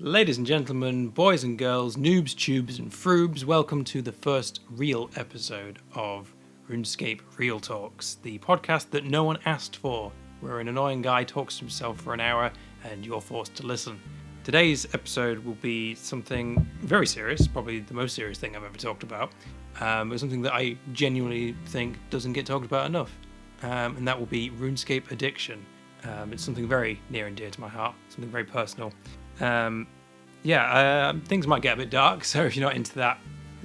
Ladies and gentlemen, boys and girls, noobs, tubes and froobs, welcome to the first real episode of RuneScape Real Talks, the podcast that no one asked for, where an annoying guy talks to himself for an hour and you're forced to listen. Today's episode will be something very serious, probably the most serious thing I've ever talked about. It's something that I genuinely think doesn't get talked about enough, and that will be RuneScape addiction. It's something very near and dear to my heart, something very personal. Things might get a bit dark, so if you're not into that,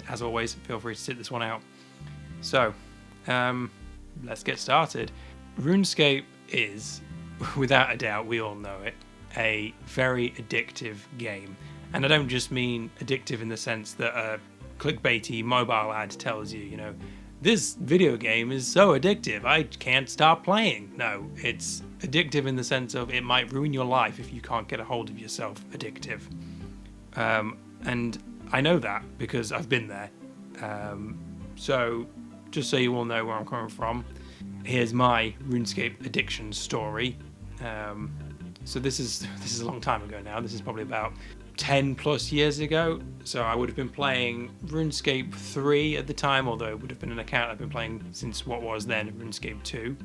as always, feel free to sit this one out. So, let's get started. RuneScape is, without a doubt, we all know it, a very addictive game. And I don't just mean addictive in the sense that a clickbaity mobile ad tells you, this video game is so addictive, I can't stop playing. No, it's addictive in the sense of it might ruin your life if you can't get a hold of yourself addictive. And I know that because I've been there. So just so you all know where I'm coming from, here's my RuneScape addiction story. So this is a long time ago now. This is probably about 10 plus years ago. So I would have been playing RuneScape 3 at the time, although it would have been an account I've been playing since what was then RuneScape 2.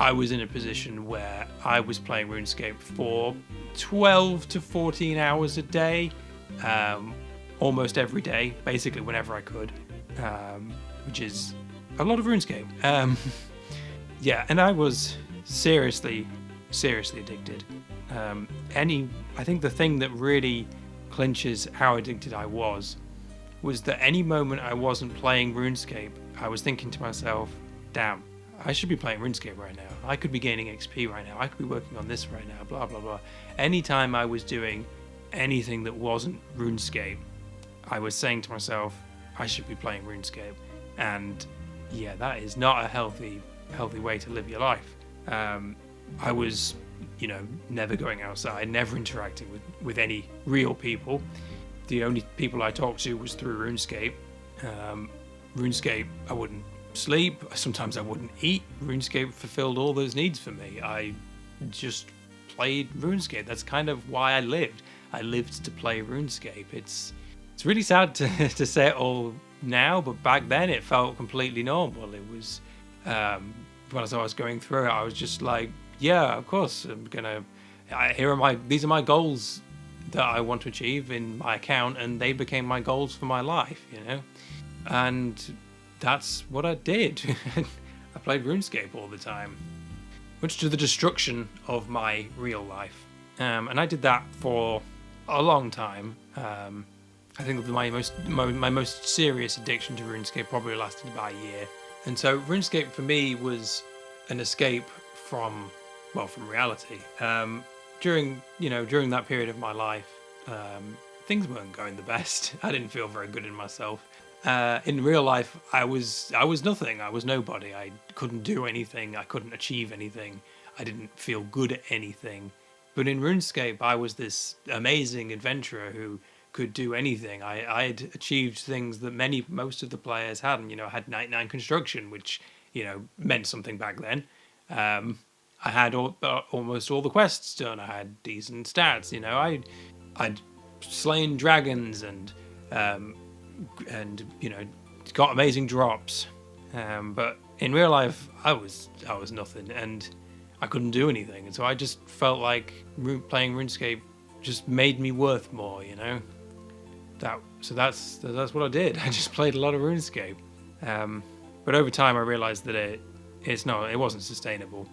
I was in a position where I was playing RuneScape for 12 to 14 hours a day, almost every day, basically whenever I could, which is a lot of RuneScape. And I was seriously addicted. I think the thing that really clinches how addicted I was that any moment I wasn't playing RuneScape, I was thinking to myself, damn, I should be playing RuneScape right now. I could be gaining XP right now. I could be working on this right now, blah, blah, blah. Anytime I was doing anything that wasn't RuneScape, I was saying to myself, I should be playing RuneScape. And yeah, that is not a healthy way to live your life. I was, never going outside, never interacting with any real people. The only people I talked to was through RuneScape. RuneScape, I wouldn't sleep. Sometimes I wouldn't eat. RuneScape fulfilled all those needs for me. I just played RuneScape. That's kind of why I lived. I lived to play RuneScape. It's really sad to say it all now, but back then it felt completely normal. It was, as I was going through it, I was just like, yeah, of course, these are my goals that I want to achieve in my account, and they became my goals for my life, and that's what I did. I played RuneScape all the time, much to the destruction of my real life, and I did that for a long time. I think my most serious addiction to RuneScape probably lasted about a year, and so RuneScape for me was an escape from reality. During that period of my life, things weren't going the best. I didn't feel very good in myself. In real life, I was nothing. I was nobody. I couldn't do anything. I couldn't achieve anything. I didn't feel good at anything. But in RuneScape, I was this amazing adventurer who could do anything. I had achieved things that most of the players hadn't. I had 99 construction, which meant something back then. I had almost all the quests done. I had decent stats. I'd slain dragons and got amazing drops. But in real life, I was nothing, and I couldn't do anything. And so I just felt like playing RuneScape just made me worth more. So that's what I did. I just played a lot of RuneScape. But over time, I realized that it wasn't sustainable.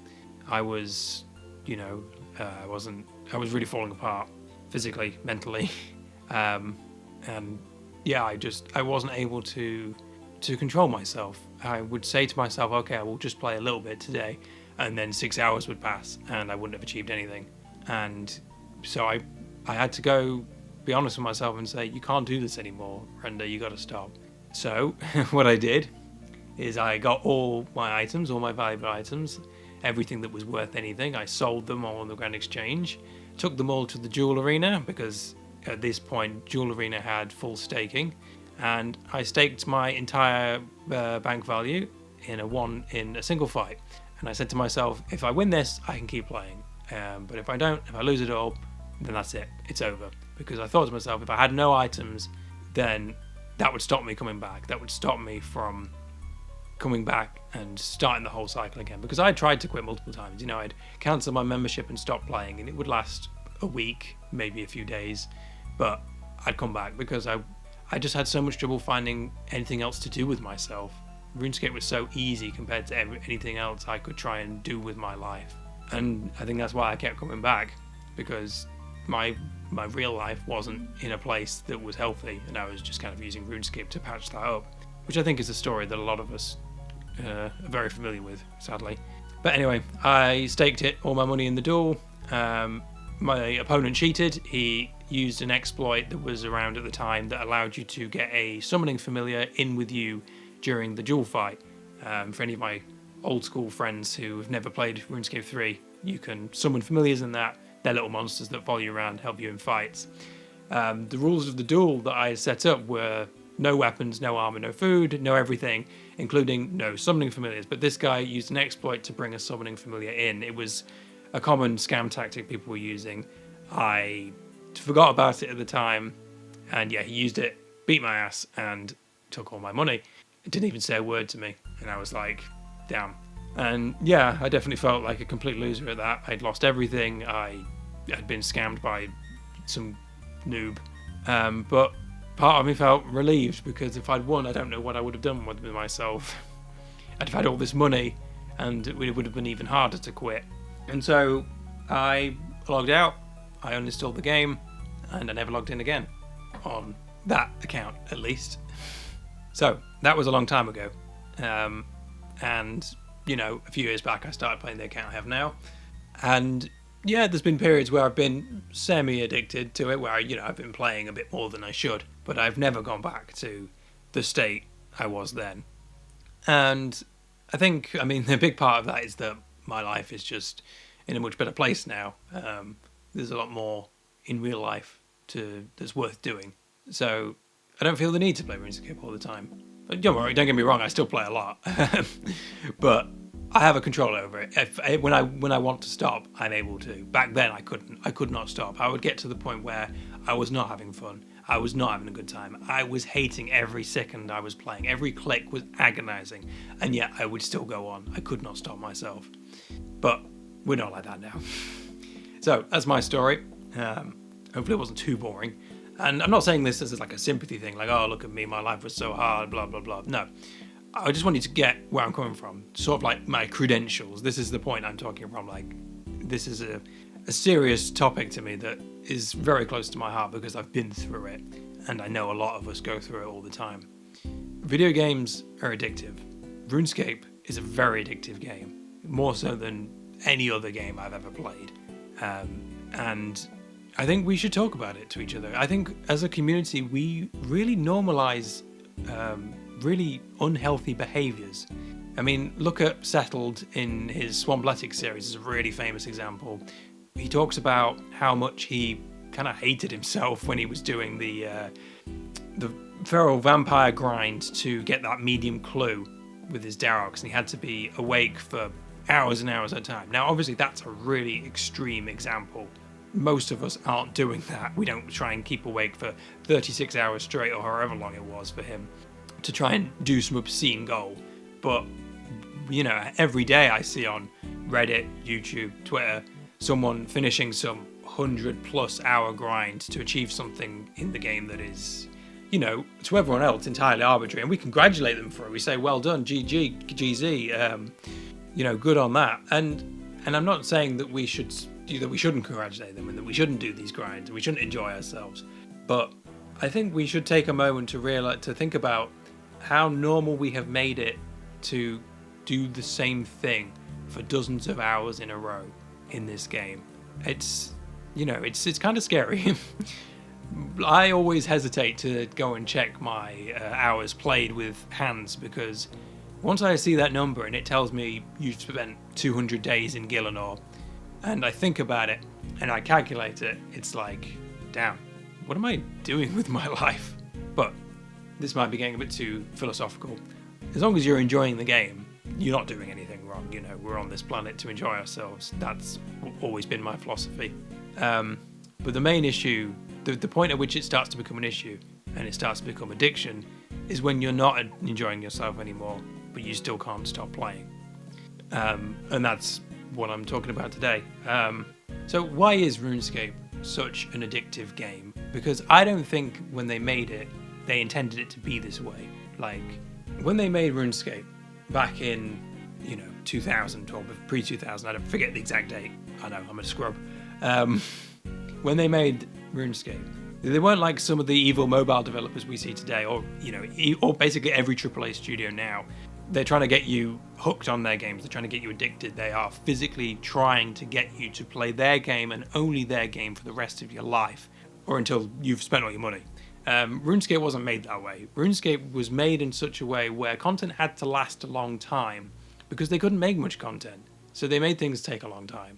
I was, I was really falling apart physically, mentally, and yeah, I wasn't able to control myself. I would say to myself, okay, I will just play a little bit today, and then 6 hours would pass, and I wouldn't have achieved anything. And so I had to go be honest with myself and say, you can't do this anymore, Renda, you got to stop. So what I did is I got all my valuable items, everything that was worth anything. I sold them all on the Grand Exchange, took them all to the Jewel Arena, because at this point Jewel Arena had full staking, and I staked my entire bank value in a single fight. And I said to myself, if I win this, I can keep playing, but if I don't, if I lose it all, then that's it. It's over. Because I thought to myself, if I had no items, then that would stop me coming back. That would stop me from coming back and starting the whole cycle again. Because I tried to quit multiple times. You know, I'd cancel my membership and stop playing, and it would last a week, maybe a few days, but I'd come back because I just had so much trouble finding anything else to do with myself. RuneScape was so easy compared to anything else I could try and do with my life. And I think that's why I kept coming back, because my real life wasn't in a place that was healthy, and I was just kind of using RuneScape to patch that up, which I think is a story that a lot of us are very familiar with, sadly. But anyway, I staked it, all my money in the duel. My opponent cheated. He used an exploit that was around at the time that allowed you to get a summoning familiar in with you during the duel fight. For any of my old school friends who have never played RuneScape 3, you can summon familiars in that. They're little monsters that follow you around, help you in fights. The rules of the duel that I set up were no weapons, no armor, no food, no everything, including no summoning familiars. But this guy used an exploit to bring a summoning familiar in. It was a common scam tactic people were using. I forgot about it at the time, and yeah, he used it, beat my ass, and took all my money. It didn't even say a word to me, and I was like, damn. And yeah, I definitely felt like a complete loser at that. I'd lost everything. I had been scammed by some noob. But part of me felt relieved, because if I'd won, I don't know what I would have done with myself. I'd have had all this money, and it would have been even harder to quit. And so I logged out, I uninstalled the game, and I never logged in again. On that account, at least. So that was a long time ago. And, you know, a few years back I started playing the account I have now. And yeah, there's been periods where I've been semi-addicted to it, where, you know, I've been playing a bit more than I should, but I've never gone back to the state I was then. And I think, I mean, the big part of that is that my life is just in a much better place now. There's a lot more in real life that's worth doing. So I don't feel the need to play RuneScape all the time. But don't worry, don't get me wrong, I still play a lot. But I have a control over it. When I want to stop, I'm able to. Back then I couldn't. I could not stop. I would get to the point where I was not having fun. I was not having a good time. I was hating every second I was playing. Every click was agonizing. And yet I would still go on. I could not stop myself. But we're not like that now. So that's my story. Hopefully it wasn't too boring. And I'm not saying this as like a sympathy thing, like, oh, look at me, my life was so hard, blah, blah, blah. No. I just want you to get where I'm coming from. Sort of like my credentials. This is the point I'm talking from. Like, this is a serious topic to me that is very close to my heart, because I've been through it. And I know a lot of us go through it all the time. Video games are addictive. RuneScape is a very addictive game. More so than any other game I've ever played. And I think we should talk about it to each other. I think as a community, we really normalize really unhealthy behaviors. I mean, look at Settled in his Swampletic series is a really famous example. He talks about how much he kind of hated himself when he was doing the feral vampire grind to get that medium clue with his Darox, and he had to be awake for hours and hours at a time. Now, obviously, that's a really extreme example. Most of us aren't doing that. We don't try and keep awake for 36 hours straight, or however long it was for him, to try and do some obscene goal. But, you know, every day I see on Reddit, YouTube, Twitter, someone finishing some 100+ hour grind to achieve something in the game that is, you know, to everyone else entirely arbitrary, and we congratulate them for it. We say, well done, GG, GZ, you know, good on that. And I'm not saying that we shouldn't congratulate them and that we shouldn't do these grinds and we shouldn't enjoy ourselves. But I think we should take a moment to think about how normal we have made it to do the same thing for dozens of hours in a row in this game. It's, you know, it's kind of scary. I always hesitate to go and check my hours played with hands, because once I see that number and it tells me you've spent 200 days in Gielinor, and I think about it and I calculate it, it's like, damn, what am I doing with my life? But this might be getting a bit too philosophical. As long as you're enjoying the game, you're not doing anything wrong. You know, we're on this planet to enjoy ourselves. That's always been my philosophy. But the main issue, the point at which it starts to become an issue and it starts to become addiction, is when you're not enjoying yourself anymore, but you still can't stop playing. And that's what I'm talking about today. So why is RuneScape such an addictive game? Because I don't think when they made it, they intended it to be this way. Like, when they made RuneScape back in, 2000 or pre-2000, I don't forget the exact date. I know, I'm a scrub. When they made RuneScape, they weren't like some of the evil mobile developers we see today, or or basically every AAA studio now. They're trying to get you hooked on their games. They're trying to get you addicted. They are physically trying to get you to play their game and only their game for the rest of your life, or until you've spent all your money. RuneScape wasn't made that way. RuneScape was made in such a way where content had to last a long time because they couldn't make much content. So they made things take a long time,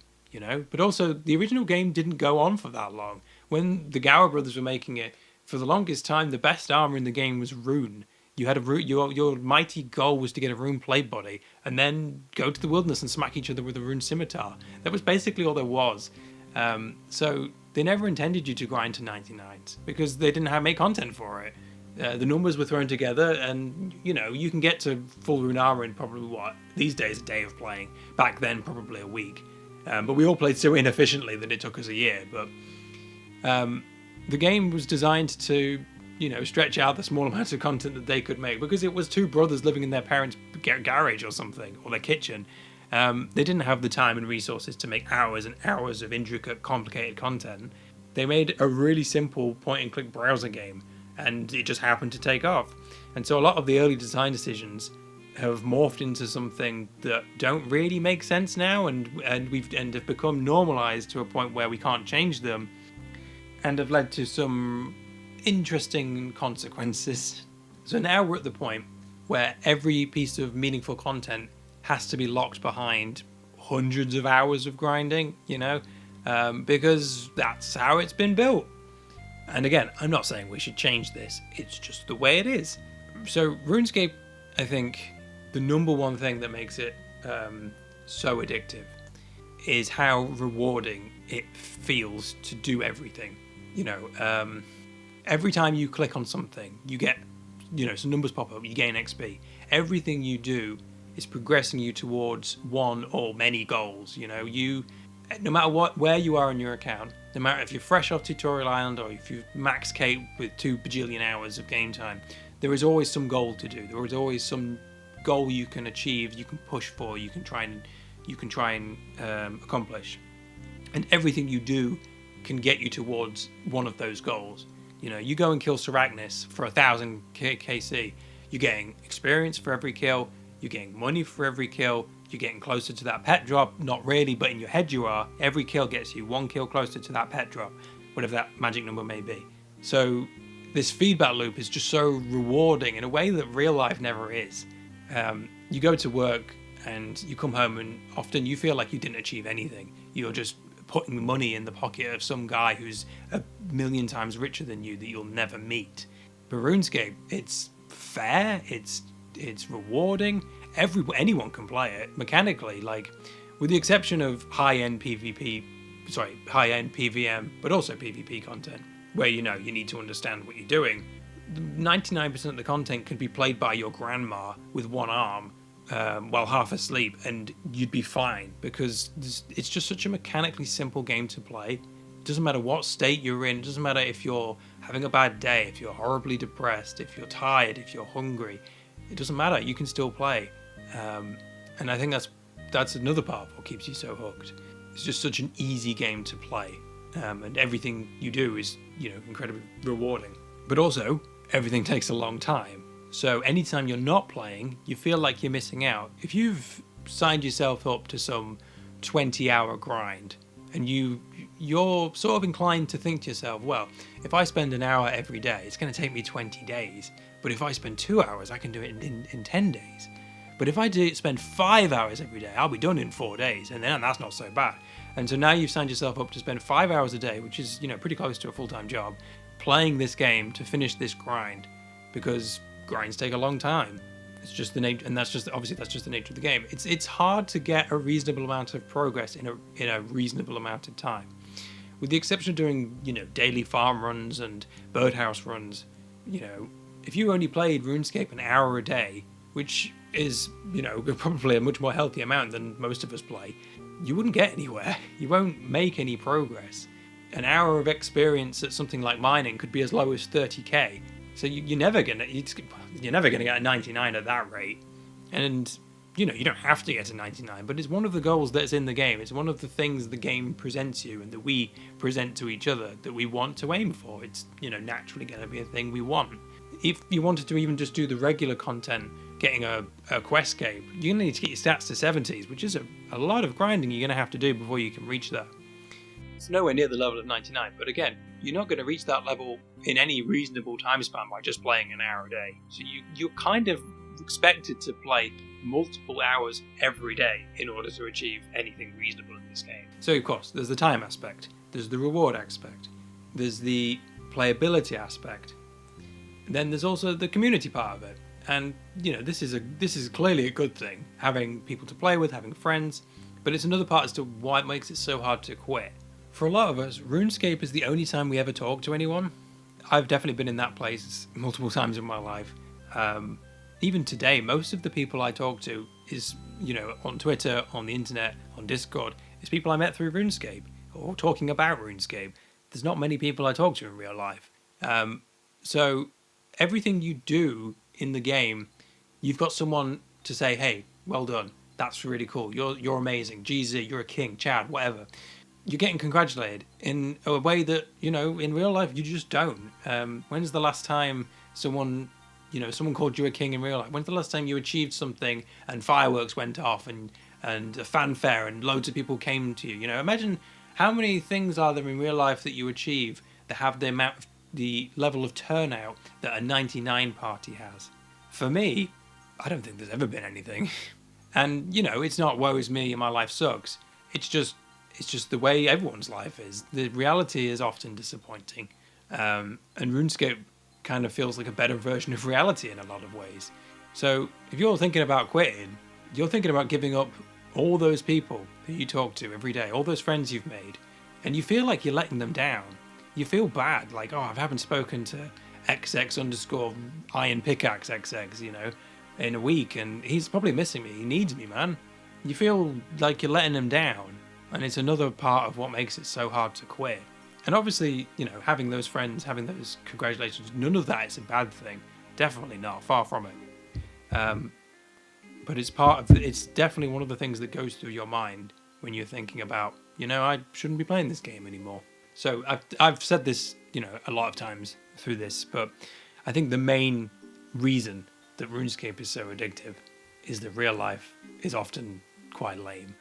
But also, the original game didn't go on for that long. When the Gower brothers were making it, for the longest time, the best armor in the game was rune. You had your mighty goal was to get a rune plate body and then go to the wilderness and smack each other with a rune scimitar. That was basically all there was. So they never intended you to grind to 99s because they didn't make content for it. The numbers were thrown together, and you can get to full rune armor in probably these days a day of playing. Back then, probably a week. But we all played so inefficiently that it took us a year. But the game was designed to stretch out the small amount of content that they could make because it was two brothers living in their parents' garage or something, or their kitchen. They didn't have the time and resources to make hours and hours of intricate, complicated content. They made a really simple point-and-click browser game, and it just happened to take off. And so a lot of the early design decisions have morphed into something that don't really make sense now, and have become normalized to a point where we can't change them, and have led to some interesting consequences. So now we're at the point where every piece of meaningful content has to be locked behind hundreds of hours of grinding, because that's how it's been built. And again, I'm not saying we should change this, it's just the way it is. So RuneScape, I think the number one thing that makes it so addictive is how rewarding it feels to do everything. Every time you click on something, you get, some numbers pop up, you gain XP. Everything you do is progressing you towards one or many goals. No matter where you are in your account, no matter if you're fresh off Tutorial Island or if you've max Cape with 2 bajillion hours of game time, there is always some goal to do. There is always some goal you can achieve, you can push for, you can try and accomplish. And everything you do can get you towards one of those goals. You go and kill Seragnis for 1,000 KC. You're getting experience for every kill. You're getting money for every kill. You're getting closer to that pet drop. Not really, but in your head you are. Every kill gets you 1 kill closer to that pet drop, whatever that magic number may be. So this feedback loop is just so rewarding in a way that real life never is. You go to work and you come home and often you feel like you didn't achieve anything. You're just putting money in the pocket of some guy who's 1,000,000 times richer than you that you'll never meet. But RuneScape, it's fair, it's rewarding. Anyone can play it mechanically, like with the exception of high-end PvM, but also PvP content, where you need to understand what you're doing. 99% of the content can be played by your grandma with one arm while half asleep, and you'd be fine because it's just such a mechanically simple game to play. It doesn't matter what state you're in. It doesn't matter if you're having a bad day, if you're horribly depressed, if you're tired, if you're hungry. It doesn't matter. You can still play. And I think that's another part of what keeps you so hooked. It's just such an easy game to play, and everything you do is incredibly rewarding. But also, everything takes a long time. So anytime you're not playing, you feel like you're missing out. If you've signed yourself up to some 20-hour grind, and you're sort of inclined to think to yourself, well, if I spend an hour every day, it's going to take me 20 days. But if I spend 2 hours, I can do it in 10 days. But if I spend 5 hours every day, I'll be done in 4 days, and then that's not so bad. And so now you've signed yourself up to spend 5 hours a day, which is pretty close to a full-time job, playing this game to finish this grind, because grinds take a long time. It's just the nature, and that's just the nature of the game. It's hard to get a reasonable amount of progress in a reasonable amount of time. with the exception of doing, daily farm runs and birdhouse runs, if you only played RuneScape an hour a day, which is, probably a much more healthy amount than most of us play, you wouldn't get anywhere. You won't make any progress. An hour of experience at something like mining could be as low as 30k. So you're never gonna get a 99 at that rate. And you don't have to get a 99, but it's one of the goals that's in the game. It's one of the things the game presents you and that we present to each other that we want to aim for. It's naturally going to be a thing we want. If you wanted to even just do the regular content, getting a quest cape, you're going to need to get your stats to 70s, which is a lot of grinding you're going to have to do before you can reach that. It's nowhere near the level of 99, but again, you're not going to reach that level in any reasonable time span by just playing an hour a day. So you're kind of expected to play multiple hours every day in order to achieve anything reasonable in this game. So of course, there's the time aspect, there's the reward aspect, there's the playability aspect, and then there's also the community part of it. And this is clearly a good thing, having people to play with, having friends, but it's another part as to why it makes it so hard to quit. For a lot of us, RuneScape is the only time we ever talk to anyone. I've definitely been in that place multiple times in my life. Even today, most of the people I talk to is, on Twitter, on the internet, on Discord, is people I met through RuneScape or talking about RuneScape. There's not many people I talk to in real life. So everything you do in the game, you've got someone to say, hey, well done. That's really cool. You're amazing. GZ, you're a king, Chad, whatever. You're getting congratulated in a way that, in real life, you just don't. When's the last time someone called you a king in real life? When's the last time you achieved something and fireworks went off and a fanfare and loads of people came to you? Imagine how many things are there in real life that you achieve that have the level of turnout that a 99 party has. For me, I don't think there's ever been anything. And, it's not woe is me and my life sucks. It's just the way everyone's life is. The reality is often disappointing. And RuneScape kind of feels like a better version of reality in a lot of ways. So if you're thinking about quitting, you're thinking about giving up all those people that you talk to every day, all those friends you've made, and you feel like you're letting them down. You feel bad, like, I haven't spoken to XX_ Iron Pickaxe XX, in a week, and he's probably missing me. He needs me, man. You feel like you're letting him down, and it's another part of what makes it so hard to quit. And obviously, having those friends, having those congratulations, none of that is a bad thing. Definitely not, far from it. But it's definitely one of the things that goes through your mind when you're thinking about, I shouldn't be playing this game anymore. So I've said this, a lot of times through this, but I think the main reason that RuneScape is so addictive is that real life is often quite lame.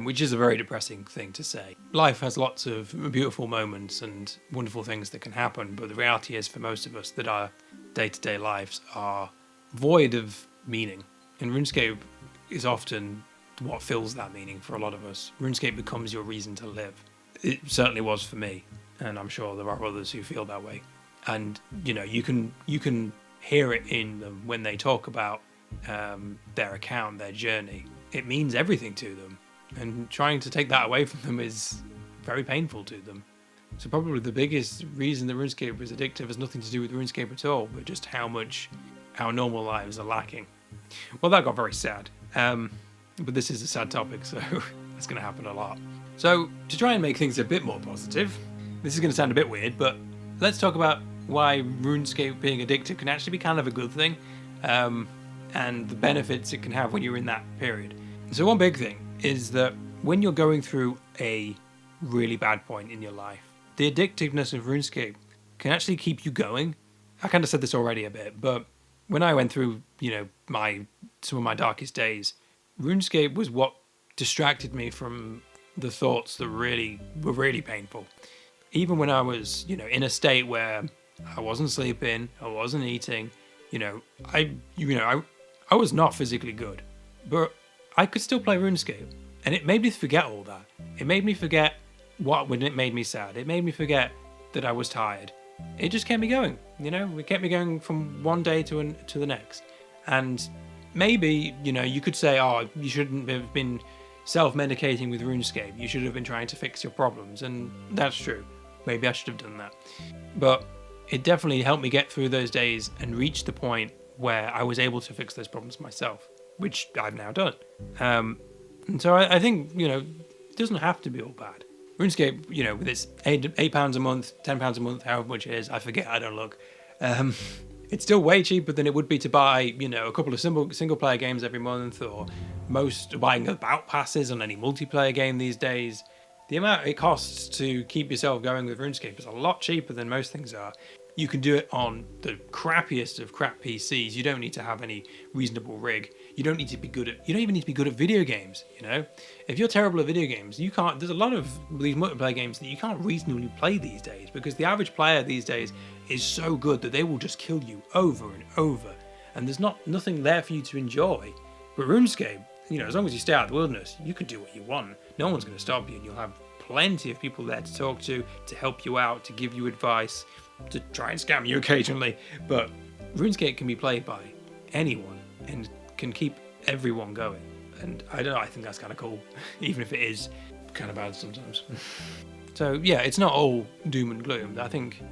Which is a very depressing thing to say. Life has lots of beautiful moments and wonderful things that can happen, but the reality is for most of us that our day-to-day lives are void of meaning. And RuneScape is often what fills that meaning for a lot of us. RuneScape becomes your reason to live. It certainly was for me, and I'm sure there are others who feel that way. And, you can hear it in them when they talk about their account, their journey. It means everything to them. And trying to take that away from them is very painful to them. So probably the biggest reason that RuneScape is addictive has nothing to do with RuneScape at all, but just how much our normal lives are lacking. Well, that got very sad. But this is a sad topic, so that's going to happen a lot. So to try and make things a bit more positive, this is going to sound a bit weird, but let's talk about why RuneScape being addictive can actually be kind of a good thing, and the benefits it can have when you're in that period. So one big thing is that when you're going through a really bad point in your life, the addictiveness of RuneScape can actually keep you going. I kind of said this already a bit, but when I went through, some of my darkest days, RuneScape was what distracted me from the thoughts that were really painful. Even when I was, in a state where I wasn't sleeping, I wasn't eating, I was not physically good, but I could still play RuneScape, and it made me forget all that. It made me forget when it made me sad. It made me forget that I was tired. It just kept me going, it kept me going from one day to the next. And maybe, you could say, you shouldn't have been, self-medicating with RuneScape. You should have been trying to fix your problems, and that's true. Maybe I should have done that. But it definitely helped me get through those days and reach the point where I was able to fix those problems myself, which I've now done. And so I think, it doesn't have to be all bad. RuneScape, with its £8 a month, £10 a month, however much it is, I forget, I don't look. It's still way cheaper than it would be to buy, a couple of single player games every month, or buying about passes on any multiplayer game these days. The amount it costs to keep yourself going with RuneScape is a lot cheaper than most things are. You can do it on the crappiest of crap PCs. You don't need to have any reasonable rig. You don't even need to be good at video games, If you're terrible at video games, you can't. There's a lot of these multiplayer games that you can't reasonably play these days, because the average player these days is so good that they will just kill you over and over, and there's nothing there for you to enjoy. But RuneScape, as long as you stay out of the wilderness, you can do what you want. No one's going to stop you, and you'll have plenty of people there to talk to help you out, to give you advice, to try and scam you occasionally. But RuneScape can be played by anyone and can keep everyone going. And I don't know, I think that's kind of cool, even if it is kind of bad sometimes. So yeah, it's not all doom and gloom. I think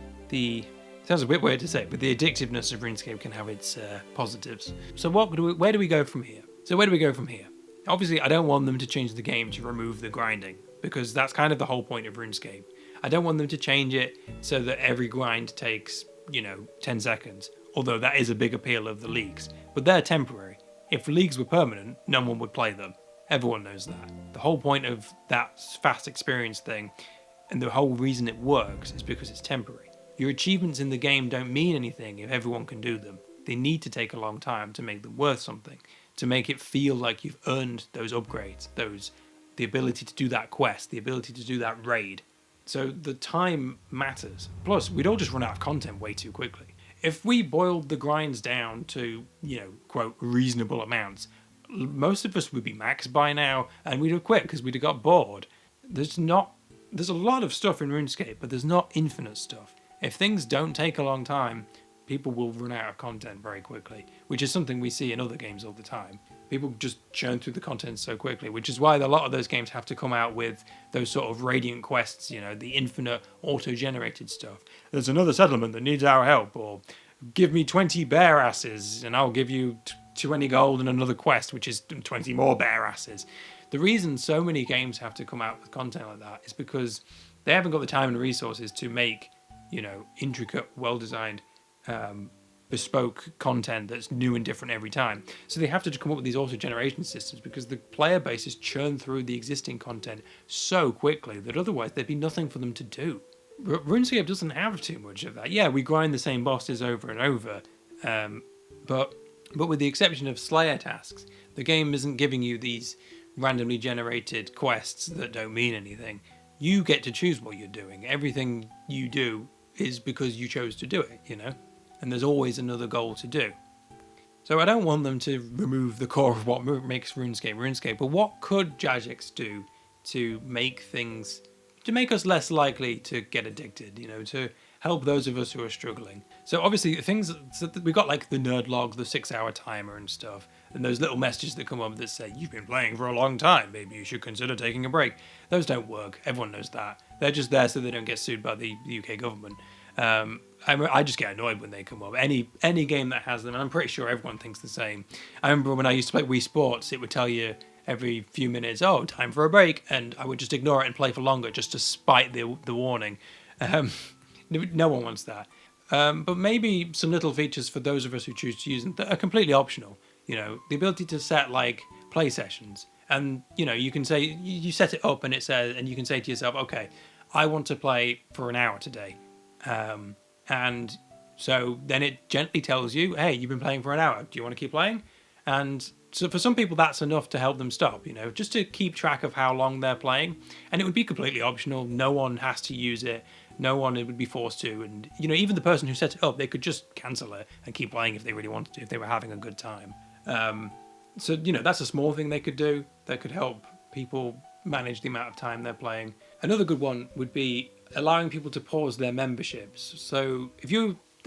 sounds a bit weird to say, but the addictiveness of RuneScape can have its positives. So where do we go from here? Obviously, I don't want them to change the game to remove the grinding, because that's kind of the whole point of RuneScape. I don't want them to change it so that every grind takes, 10 seconds, although that is a big appeal of the leagues. But they're temporary. If leagues were permanent, no one would play them. Everyone knows that. The whole point of that fast experience thing, and the whole reason it works, is because it's temporary. Your achievements in the game don't mean anything if everyone can do them. They need to take a long time to make them worth something, to make it feel like you've earned those upgrades, the ability to do that quest, the ability to do that raid. So the time matters. Plus, we'd all just run out of content way too quickly. If we boiled the grinds down to, quote, reasonable amounts, most of us would be maxed by now, and we'd have quit because we'd have got bored. There's a lot of stuff in RuneScape, but there's not infinite stuff. If things don't take a long time, people will run out of content very quickly, which is something we see in other games all the time. People just churn through the content so quickly, which is why a lot of those games have to come out with those sort of radiant quests, the infinite auto-generated stuff. There's another settlement that needs our help, or give me 20 bear asses and I'll give you 20 gold and another quest, which is 20 more bear asses. The reason so many games have to come out with content like that is because they haven't got the time and resources to make, intricate, well-designed, bespoke content that's new and different every time. So they have to come up with these auto-generation systems because the player base is churned through the existing content so quickly that otherwise there'd be nothing for them to do. RuneScape doesn't have too much of that. Yeah, we grind the same bosses over and over, but with the exception of Slayer tasks, the game isn't giving you these randomly generated quests that don't mean anything. You get to choose what you're doing. Everything you do is because you chose to do it, and there's always another goal to do. So I don't want them to remove the core of what makes RuneScape, but what could Jagex do to make us less likely to get addicted, to help those of us who are struggling? So obviously we've got like the nerd log, the 6-hour timer and stuff, and those little messages that come up that say, you've been playing for a long time, maybe you should consider taking a break. Those don't work. Everyone knows that. They're just there so they don't get sued by the UK government. I just get annoyed when they come up. Any game that has them, and I'm pretty sure everyone thinks the same. I remember when I used to play Wii Sports, it would tell you every few minutes, oh, time for a break, and I would just ignore it and play for longer just to spite the warning. No one wants that. But maybe some little features for those of us who choose to use them that are completely optional. The ability to set like play sessions, and you can say you set it up and it says, and you can say to yourself, okay, I want to play for an hour today. And so then it gently tells you, hey, you've been playing for an hour. Do you want to keep playing? And so for some people, that's enough to help them stop, just to keep track of how long they're playing. And it would be completely optional. No one has to use it. No one would be forced to. And, even the person who set it up, they could just cancel it and keep playing if they really wanted to, if they were having a good time. So, that's a small thing they could do that could help people manage the amount of time they're playing. Another good one would be allowing people to pause their memberships. So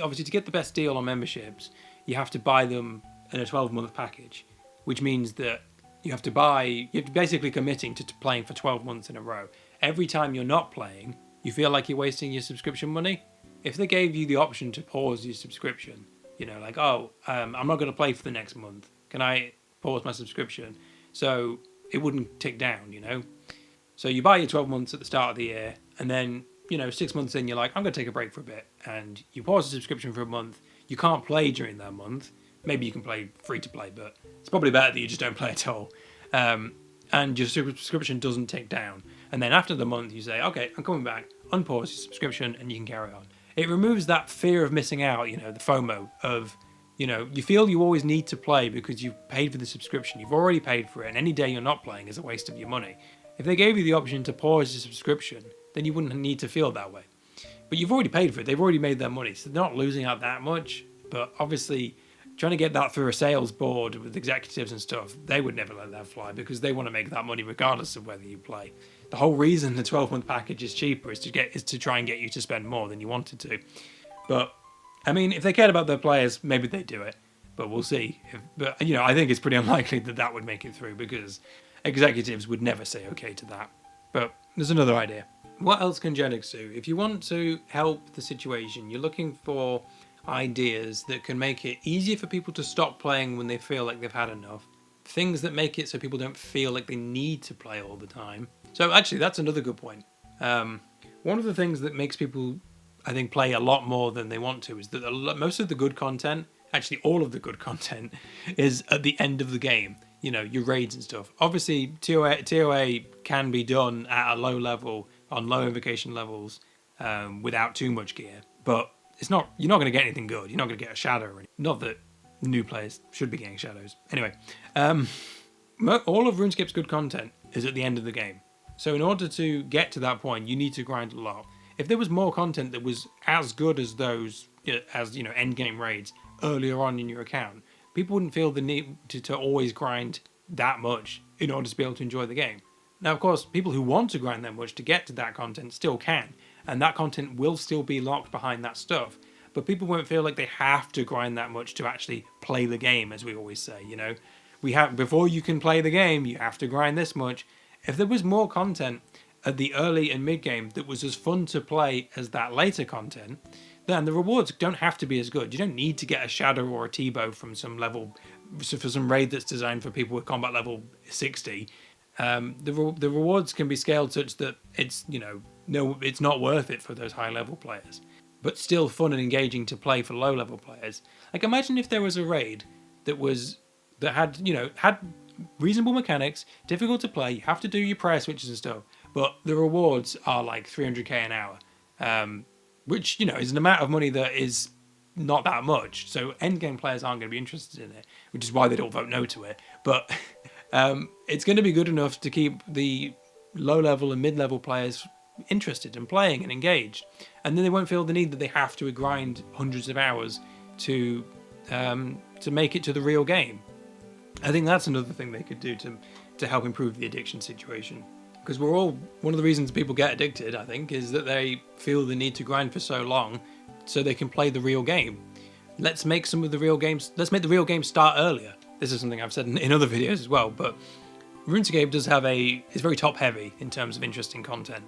obviously to get the best deal on memberships, you have to buy them in a 12-month package, which means that, you're basically committing to playing for 12 months in a row. Every time you're not playing, you feel like you're wasting your subscription money. If they gave you the option to pause your subscription, like, I'm not going to play for the next month. Can I pause my subscription? So it wouldn't tick down, So you buy your 12 months at the start of the year, and then, 6 months in, you're like, I'm going to take a break for a bit. And you pause the subscription for a month. You can't play during that month. Maybe you can play free to play, but it's probably better that you just don't play at all. And your subscription doesn't tick down. And then after the month, you say, okay, I'm coming back. Unpause your subscription, and you can carry on. It removes that fear of missing out, the FOMO of, you feel you always need to play because you've paid for the subscription. You've already paid for it, and any day you're not playing is a waste of your money. If they gave you the option to pause your subscription, then you wouldn't need to feel that way. But you've already paid for it. They've already made their money, so they're not losing out that much. But obviously, trying to get that through a sales board with executives and stuff, they would never let that fly because they want to make that money regardless of whether you play. The whole reason the 12-month package is cheaper is to try and get you to spend more than you wanted to. But I mean, if they cared about their players, maybe they'd do it. But we'll see. But I think it's pretty unlikely that would make it through because executives would never say okay to that. But there's another idea. What else can Jagex do? If you want to help the situation, you're looking for ideas that can make it easier for people to stop playing when they feel like they've had enough. Things that make it so people don't feel like they need to play all the time. So actually, that's another good point. One of the things that makes people, I think, play a lot more than they want to is that most of the good content, actually all of the good content, is at the end of the game. Your raids and stuff. Obviously, TOA can be done at a low level, on low invocation levels, without too much gear. But you're not going to get anything good. You're not going to get a shadow or anything. Not that new players should be getting shadows. Anyway, all of RuneScape's good content is at the end of the game. So in order to get to that point, you need to grind a lot. If there was more content that was as good as those, end game raids earlier on in your account, people wouldn't feel the need to always grind that much in order to be able to enjoy the game. Now, of course, people who want to grind that much to get to that content still can, and that content will still be locked behind that stuff. But people won't feel like they have to grind that much to actually play the game, as we always say. Before you can play the game, you have to grind this much. If there was more content at the early and mid game that was as fun to play as that later content, then the rewards don't have to be as good. You don't need to get a shadow or a T-bow from some level, for some raid that's designed for people with combat level 60. The rewards can be scaled such that it's it's not worth it for those high level players, but still fun and engaging to play for low level players. Like, imagine if there was a raid that had reasonable mechanics, difficult to play. You have to do your prayer switches and stuff, but the rewards are like 300k an hour, which is an amount of money that is not that much. So endgame players aren't going to be interested in it, which is why they don't vote no to it. But it's going to be good enough to keep the low-level and mid-level players interested and playing and engaged, and then they won't feel the need that they have to grind hundreds of hours to make it to the real game. I think that's another thing they could do to help improve the addiction situation. Because one of the reasons people get addicted, I think, is that they feel the need to grind for so long so they can play the real game. Let's make the real games start earlier. This is something I've said in other videos as well, but RuneScape is very top heavy in terms of interesting content.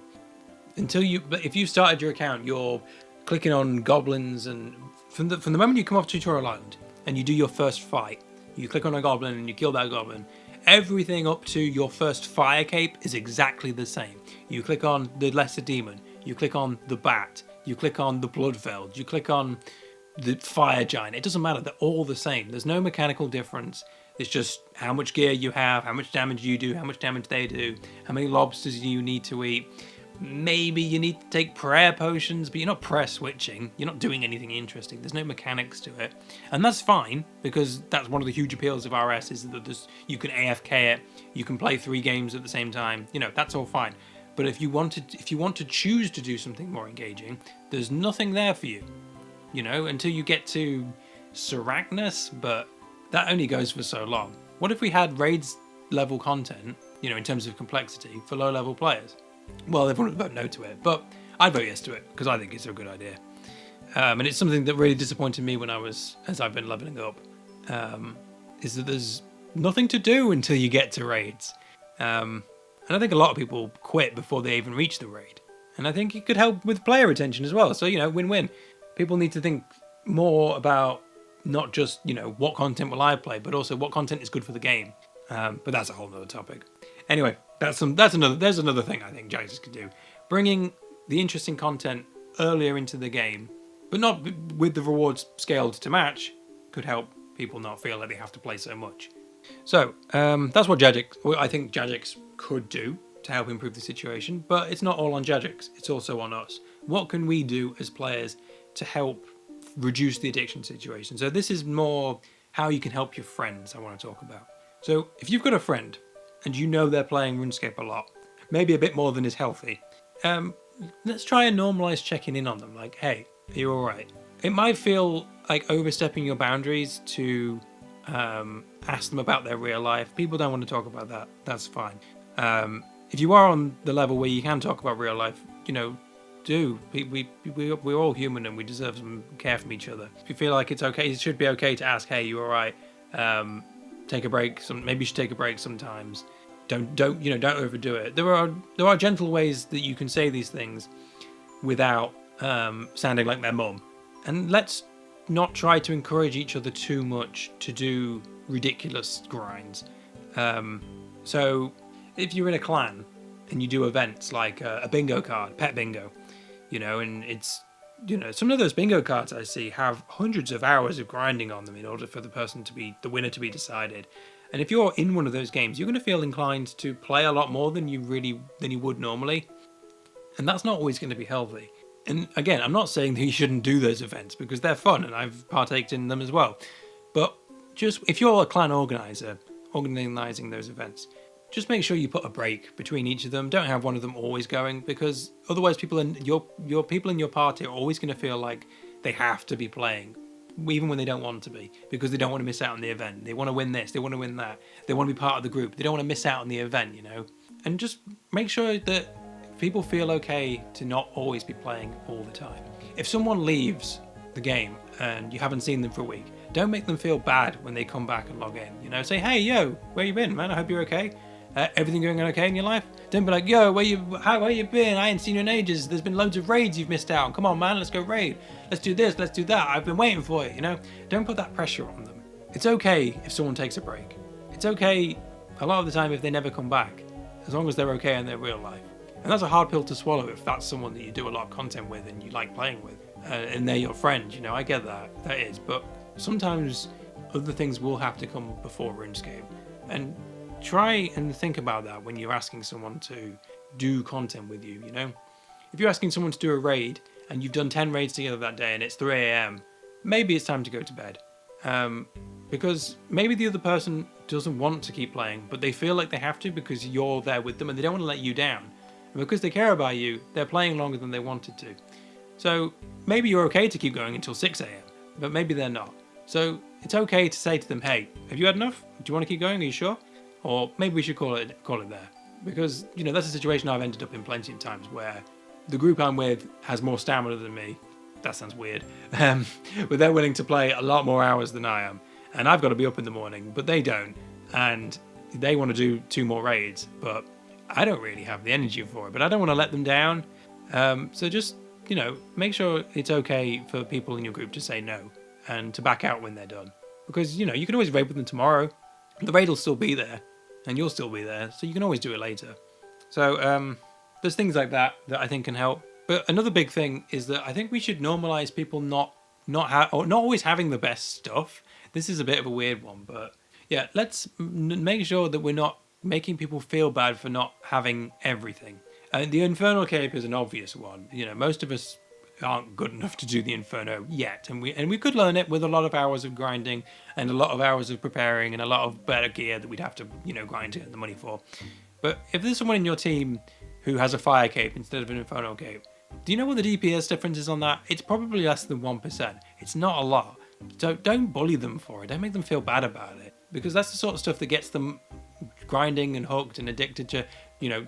If you started your account, you're clicking on goblins, and from the moment you come off Tutorial Island and you do your first fight, you click on a goblin and you kill that goblin. Everything up to your first fire cape is exactly the same. You click on the lesser demon, you click on the bat, you click on the bloodveld, you click on the fire giant. It doesn't matter, they're all the same. There's no mechanical difference. It's just how much gear you have, how much damage you do, how much damage they do, how many lobsters you need to eat. Maybe you need to take prayer potions, but you're not prayer switching. You're not doing anything interesting. There's no mechanics to it. And that's fine, because that's one of the huge appeals of RS, is that you can AFK it, you can play 3 games at the same time. That's all fine. But if you want to choose to do something more engaging, there's nothing there for you. Until you get to Sarachnis, but that only goes for so long. What if we had raids level content, in terms of complexity, for low level players? Well, everyone would vote no to it, but I'd vote yes to it because I think it's a good idea. And it's something that really disappointed me as I've been leveling up, is that there's nothing to do until you get to raids. And I think a lot of people quit before they even reach the raid. And I think it could help with player retention as well. So, win-win. People need to think more about not just, what content will I play, but also what content is good for the game. But that's a whole other topic. Anyway, there's another thing I think Jagex could do. Bringing the interesting content earlier into the game, but not with the rewards scaled to match, could help people not feel like they have to play so much. So that's what I think Jagex could do to help improve the situation, but it's not all on Jagex, it's also on us. What can we do as players to help reduce the addiction situation? So this is more how you can help your friends I want to talk about. So if you've got a friend and they're playing RuneScape a lot, maybe a bit more than is healthy, let's try and normalize checking in on them. Like, hey, are you all right? It might feel like overstepping your boundaries to ask them about their real life. People don't want to talk about that. That's fine. If you are on the level where you can talk about real life, do. We're all human and we deserve some care from each other. If you feel like it's okay, it should be okay to ask, hey, you all right? Take a break. Maybe you should take a break sometimes. Don't overdo it. There are gentle ways that you can say these things without sounding like their mum. And let's not try to encourage each other too much to do ridiculous grinds. So if you're in a clan and you do events like a bingo card, pet bingo, and it's, some of those bingo cards I see have hundreds of hours of grinding on them in order for the winner to be decided. And if you're in one of those games, you're going to feel inclined to play a lot more than you would normally. And that's not always going to be healthy. And again, I'm not saying that you shouldn't do those events because they're fun and I've partaked in them as well. But just if you're a clan organizer organizing those events, just make sure you put a break between each of them. Don't have one of them always going, because otherwise your people in your party are always going to feel like they have to be playing, even when they don't want to be, because they don't want to miss out on the event. They want to win this, they want to win that, they want to be part of the group, they don't want to miss out on the event, And just make sure that people feel okay to not always be playing all the time. If someone leaves the game and you haven't seen them for a week, don't make them feel bad when they come back and log in. Say, hey, yo, where you been, man? I hope you're okay. Everything going okay in your life? Don't be like, yo, where you been? I ain't seen you in ages. There's been loads of raids you've missed out on. Come on, man, let's go raid. Let's do this, let's do that. I've been waiting for it, Don't put that pressure on them. It's okay if someone takes a break. It's okay a lot of the time if they never come back, as long as they're okay in their real life. And that's a hard pill to swallow if that's someone that you do a lot of content with and you like playing with. And they're your friend, I get that is. But sometimes other things will have to come before RuneScape. And try and think about that when you're asking someone to do content with you, If you're asking someone to do a raid and you've done 10 raids together that day and it's 3 a.m, maybe it's time to go to bed. Because maybe the other person doesn't want to keep playing, but they feel like they have to because you're there with them and they don't want to let you down. And because they care about you, they're playing longer than they wanted to. So maybe you're okay to keep going until 6 a.m, but maybe they're not. So it's okay to say to them, hey, have you had enough? Do you want to keep going? Are you sure? Or maybe we should call it there. Because, that's a situation I've ended up in plenty of times where the group I'm with has more stamina than me. That sounds weird. But they're willing to play a lot more hours than I am. And I've got to be up in the morning, but they don't. And they want to do 2 more raids, but I don't really have the energy for it. But I don't want to let them down. So just, make sure it's okay for people in your group to say no and to back out when they're done. Because, you can always raid with them tomorrow. The raid will still be there. And you'll still be there, so you can always do it later. So there's things like that I think can help. But another big thing is that I think we should normalize people not always having the best stuff. This is a bit of a weird one, but yeah, let's make sure that we're not making people feel bad for not having everything. The Infernal Cape is an obvious one. Most of us aren't good enough to do the Inferno yet, and we could learn it with a lot of hours of grinding and a lot of hours of preparing and a lot of better gear that we'd have to grind to get the money for. But if there's someone in your team who has a Fire Cape instead of an Infernal Cape, do you know what the DPS difference is on that? It's probably less than 1%. It's not a lot. So don't bully them for it. Don't make them feel bad about it, because that's the sort of stuff that gets them grinding and hooked and addicted to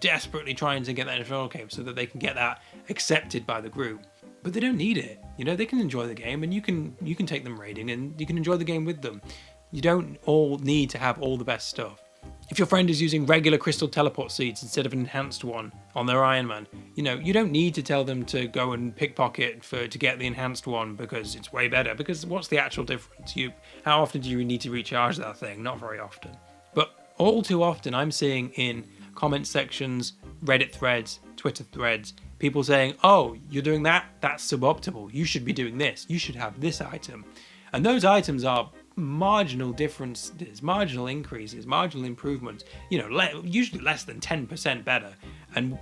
desperately trying to get that Infernal Cape so that they can get that accepted by the group. But they don't need it. They can enjoy the game, and you can take them raiding, and you can enjoy the game with them. You don't all need to have all the best stuff. If your friend is using regular crystal teleport seeds instead of an enhanced one on their Iron Man, you don't need to tell them to go and pickpocket to get the enhanced one because it's way better. Because what's the actual difference? How often do you need to recharge that thing? Not very often. But all too often I'm seeing in comment sections, Reddit threads, Twitter threads, people saying, oh, you're doing that? That's suboptimal. You should be doing this. You should have this item. And those items are marginal differences, marginal increases, marginal improvements, usually less than 10% better,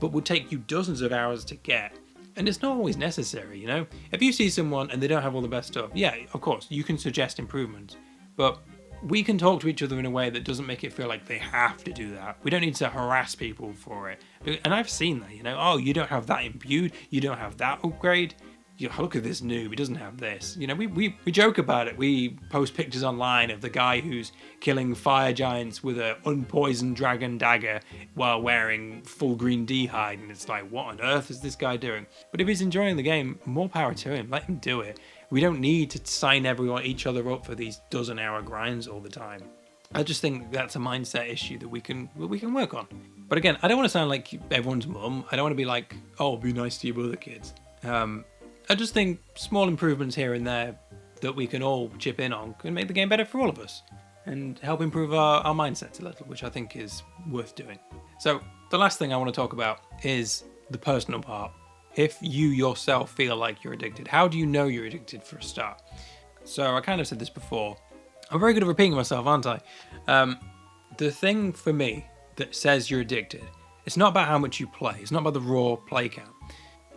but would take you dozens of hours to get. And it's not always necessary, If you see someone and they don't have all the best stuff, yeah, of course, you can suggest improvements, but we can talk to each other in a way that doesn't make it feel like they have to do that. We don't need to harass people for it. And I've seen that, oh, you don't have that imbued, you don't have that upgrade. Look at this noob, he doesn't have this. We joke about it. We post pictures online of the guy who's killing fire giants with a unpoisoned dragon dagger while wearing full green D-hide, and it's like, what on earth is this guy doing? But if he's enjoying the game, more power to him, let him do it. We don't need to sign each other up for these dozen-hour grinds all the time. I just think that's a mindset issue that we can work on. But again, I don't want to sound like everyone's mum. I don't want to be like, oh, be nice to your other kids. I just think small improvements here and there that we can all chip in on can make the game better for all of us and help improve our mindsets a little, which I think is worth doing. So the last thing I want to talk about is the personal part. If you yourself feel like you're addicted, how do you know you're addicted for a start? So I kind of said this before. I'm very good at repeating myself, aren't I? The thing for me that says you're addicted, it's not about how much you play. It's not about the raw play count.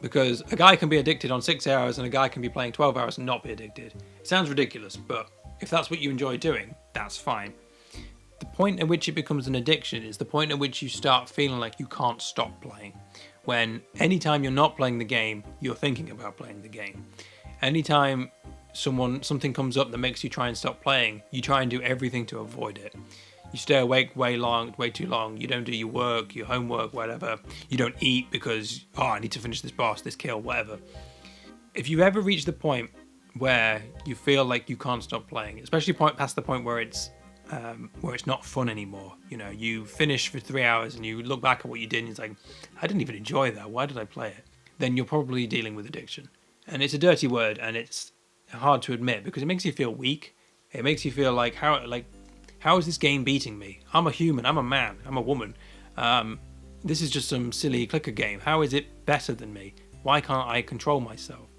Because a guy can be addicted on 6 hours and a guy can be playing 12 hours and not be addicted. It sounds ridiculous, but if that's what you enjoy doing, that's fine. The point at which it becomes an addiction is the point at which you start feeling like you can't stop playing. When anytime you're not playing the game, you're thinking about playing the game. Anytime something comes up that makes you try and stop playing, you try and do everything to avoid it. You stay awake way too long. You don't do your work, your homework, whatever. You don't eat because, I need to finish this boss, this kill, whatever. If you've ever reached the point where you feel like you can't stop playing, especially past the point where it's not fun anymore, you finish for 3 hours and you look back at what you did and it's like, I didn't even enjoy that. Why did I play it? Then you're probably dealing with addiction. And it's a dirty word and it's hard to admit because it makes you feel weak. It makes you feel like, how is this game beating me? I'm a human, I'm a man, I'm a woman. This is just some silly clicker game. How is it better than me? Why can't I control myself?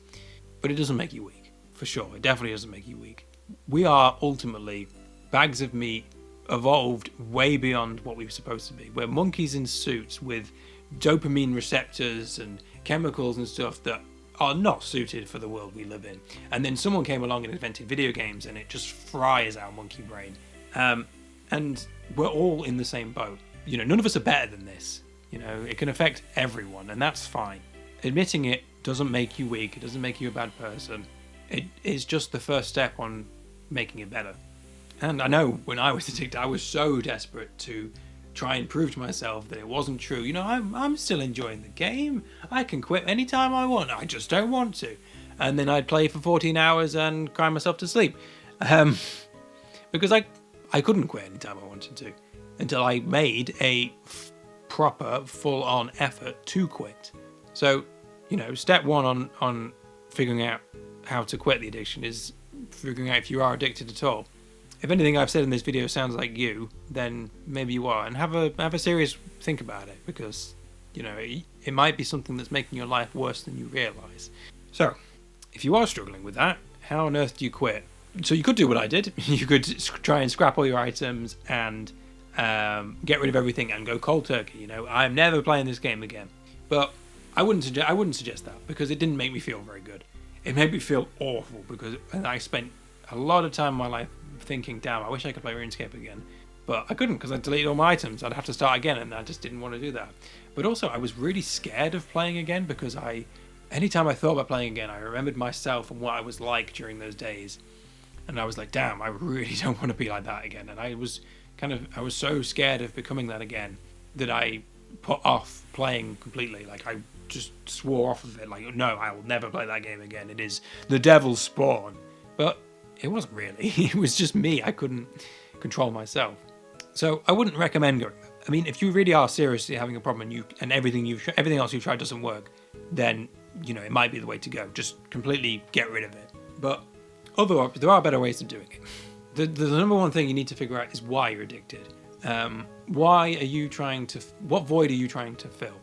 But it doesn't make you weak, for sure. It definitely doesn't make you weak. We are ultimately bags of meat evolved way beyond what we were supposed to be. We're monkeys in suits with dopamine receptors and chemicals and stuff that are not suited for the world we live in. And then someone came along and invented video games and it just fries our monkey brain. And we're all in the same boat. None of us are better than this. It can affect everyone, and that's fine. Admitting it doesn't make you weak. It doesn't make you a bad person. It is just the first step on making it better. And I know when I was addicted, I was so desperate to try and prove to myself that it wasn't true. I'm still enjoying the game. I can quit anytime I want. I just don't want to. And then I'd play for 14 hours and cry myself to sleep. Because I couldn't quit anytime I wanted to until I made a proper, full-on effort to quit. So, step one on figuring out how to quit the addiction is figuring out if you are addicted at all. If anything I've said in this video sounds like you, then maybe you are, and have a serious think about it because, it might be something that's making your life worse than you realise. So, if you are struggling with that, how on earth do you quit? So you could do what I did. You could try and scrap all your items and get rid of everything and go cold turkey. I'm never playing this game again. But I wouldn't suggest that because it didn't make me feel very good. It made me feel awful because I spent a lot of time in my life thinking, damn, I wish I could play RuneScape again. But I couldn't because I deleted all my items. I'd have to start again and I just didn't want to do that. But also I was really scared of playing again because anytime I thought about playing again, I remembered myself and what I was like during those days. And I was like, damn, I really don't want to be like that again. And I was so scared of becoming that again that I put off playing completely. Like I just swore off of it. Like, no, I will never play that game again. It is the devil's spawn. But it wasn't really. It was just me. I couldn't control myself. So I wouldn't recommend going. I mean, if you really are seriously having a problem and everything else you've tried doesn't work, then it might be the way to go. Just completely get rid of it. But otherwise, there are better ways of doing it. The number one thing you need to figure out is why you're addicted. Why are you what void are you trying to fill?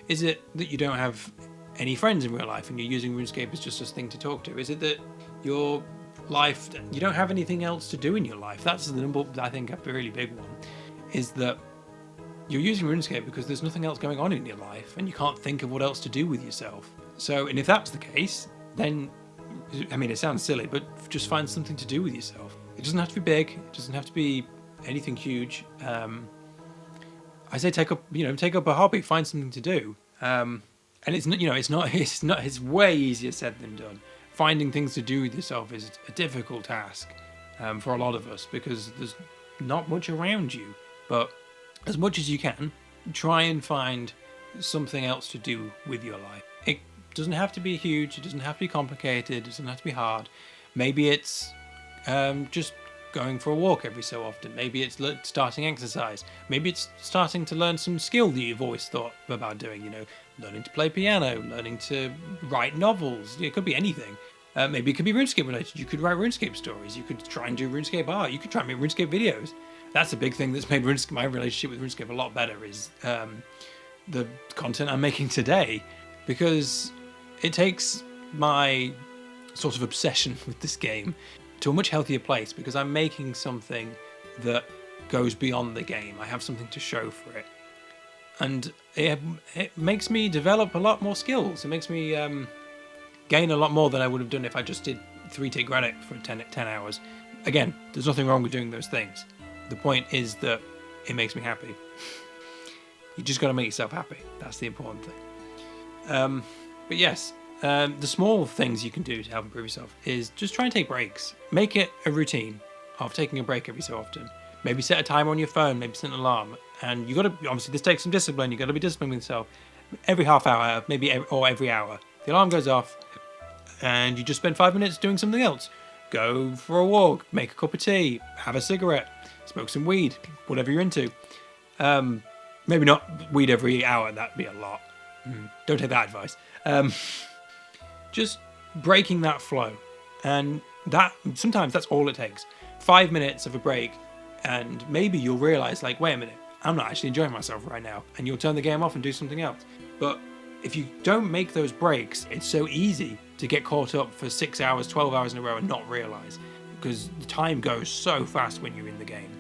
Is it that you don't have any friends in real life and you're using RuneScape as just a thing to talk to? Is it that your life, you don't have anything else to do in your life? That's the number, I think, a really big one, is that you're using RuneScape because there's nothing else going on in your life and you can't think of what else to do with yourself. And if that's the case, then, I mean, it sounds silly, but just find something to do with yourself. It doesn't have to be big. It doesn't have to be anything huge. I say take up a hobby, find something to do. And it's way easier said than done. Finding things to do with yourself is a difficult task for a lot of us because there's not much around you. But as much as you can, try and find something else to do with your life. It doesn't have to be huge. It doesn't have to be complicated. It doesn't have to be hard. Maybe it's just going for a walk every so often. Maybe it's starting exercise. Maybe it's starting to learn some skill that you've always thought about doing, learning to play piano, learning to write novels. It could be anything. Maybe it could be RuneScape related. You could write RuneScape stories. You could try and do RuneScape art. You could try and make RuneScape videos. That's a big thing that's made my relationship with RuneScape a lot better, is the content I'm making today, because it takes my sort of obsession with this game to a much healthier place, because I'm making something that goes beyond the game. I have something to show for it. And it makes me develop a lot more skills. It makes me gain a lot more than I would have done if I just did 3-tick granite for 10 hours. Again, there's nothing wrong with doing those things. The point is that it makes me happy. You just got to make yourself happy. That's the important thing. But yes, the small things you can do to help improve yourself is just try and take breaks. Make it a routine of taking a break every so often. Maybe set a timer on your phone, maybe set an alarm. And you got to, obviously this takes some discipline, you got to be disciplined with yourself. Every half hour, or every hour, the alarm goes off and you just spend 5 minutes doing something else. Go for a walk, make a cup of tea, have a cigarette, smoke some weed, whatever you're into. Maybe not weed every hour, that'd be a lot. Don't take that advice. Just breaking that flow. And sometimes that's all it takes. 5 minutes of a break, and maybe you'll realize, like, wait a minute, I'm not actually enjoying myself right now. And you'll turn the game off and do something else. But if you don't make those breaks, it's so easy to get caught up for 6 hours, 12 hours in a row and not realize, because the time goes so fast when you're in the game.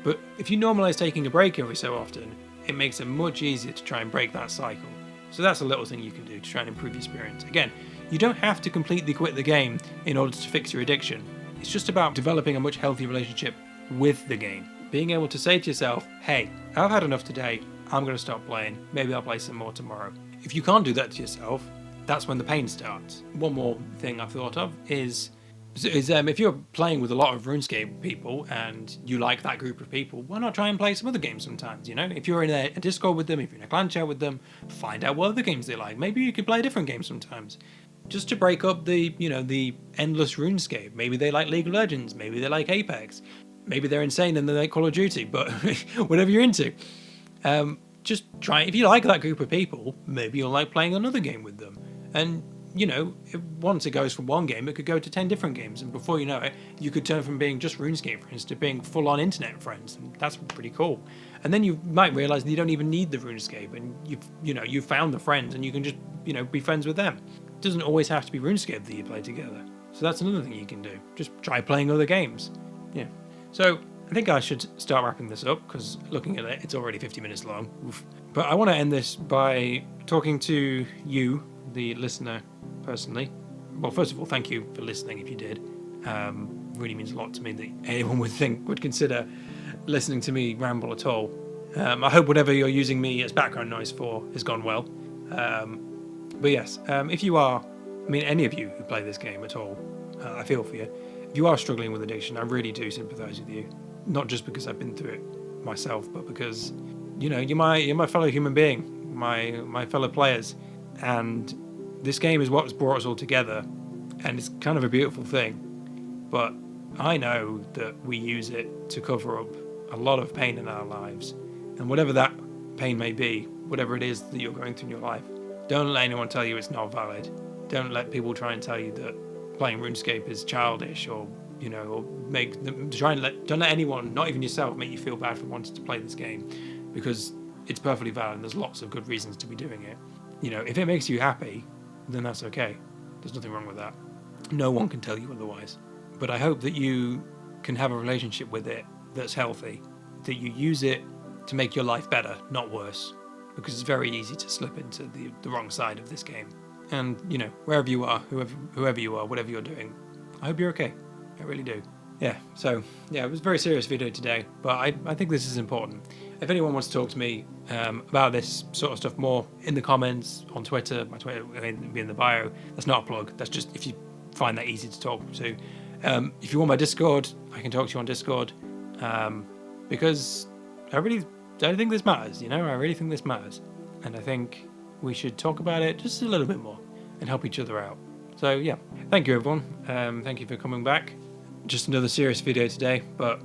But if you normalize taking a break every so often, it makes it much easier to try and break that cycle. So that's a little thing you can do to try and improve your experience. Again, you don't have to completely quit the game in order to fix your addiction. It's just about developing a much healthier relationship with the game. Being able to say to yourself, hey, I've had enough today, I'm going to stop playing, maybe I'll play some more tomorrow. If you can't do that to yourself, that's when the pain starts. One more thing I've thought of is if you're playing with a lot of RuneScape people and you like that group of people, why not try and play some other games sometimes, If you're in a Discord with them, if you're in a clan chat with them, find out what other games they like. Maybe you could play a different game sometimes. Just to break up the endless RuneScape. Maybe they like League of Legends, maybe they like Apex, maybe they're insane and they like Call of Duty, but whatever you're into. Just try, if you like that group of people, maybe you'll like playing another game with them. And, once it goes from one game, it could go to 10 different games. And before you know it, you could turn from being just RuneScape friends to being full-on internet friends. And that's pretty cool. And then you might realize that you don't even need the RuneScape. And you've found the friends and you can just, be friends with them. It doesn't always have to be RuneScape that you play together. So that's another thing you can do. Just try playing other games. Yeah. So I think I should start wrapping this up, because looking at it, it's already 50 minutes long. Oof. But I want to end this by talking to you, the listener, personally. Well, first of all, thank you for listening if you did. Really means a lot to me that anyone would consider listening to me ramble at all. I hope whatever you're using me as background noise for has gone well. But yes, if you are, any of you who play this game at all, I feel for you. If you are struggling with addiction, I really do sympathise with you. Not just because I've been through it myself, but because, you're my fellow human being, my fellow players. And this game is what's brought us all together. And it's kind of a beautiful thing. But I know that we use it to cover up a lot of pain in our lives. And whatever that pain may be, whatever it is that you're going through in your life, don't let anyone tell you it's not valid. Don't let people try and tell you that playing RuneScape is childish, or or don't let anyone, not even yourself, make you feel bad for wanting to play this game, because it's perfectly valid and there's lots of good reasons to be doing it. If it makes you happy, then that's okay. There's nothing wrong with that. No one can tell you otherwise. But I hope that you can have a relationship with it that's healthy, that you use it to make your life better, not worse, because it's very easy to slip into the wrong side of this game. And, wherever you are, whoever you are, whatever you're doing, I hope you're okay. I really do. Yeah, so, it was a very serious video today, but I think this is important. If anyone wants to talk to me about this sort of stuff more, in the comments, on Twitter, my Twitter will be in the bio. That's not a plug, that's just if you find that easy to talk to. If you want my Discord, I can talk to you on Discord, because I think this matters, I really think this matters. And I think we should talk about it just a little bit more and help each other out. So yeah, thank you everyone. Thank you for coming back. Just another serious video today, but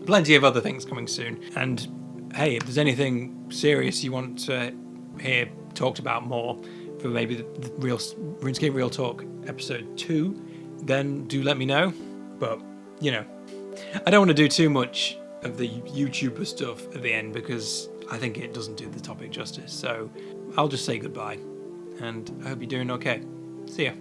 plenty of other things coming soon. And hey, if there's anything serious you want to hear talked about more for maybe the real RuneScape Real Talk episode 2, then do let me know. But I don't want to do too much of the YouTuber stuff at the end, because I think it doesn't do the topic justice. So I'll just say goodbye, and I hope you're doing okay. See ya.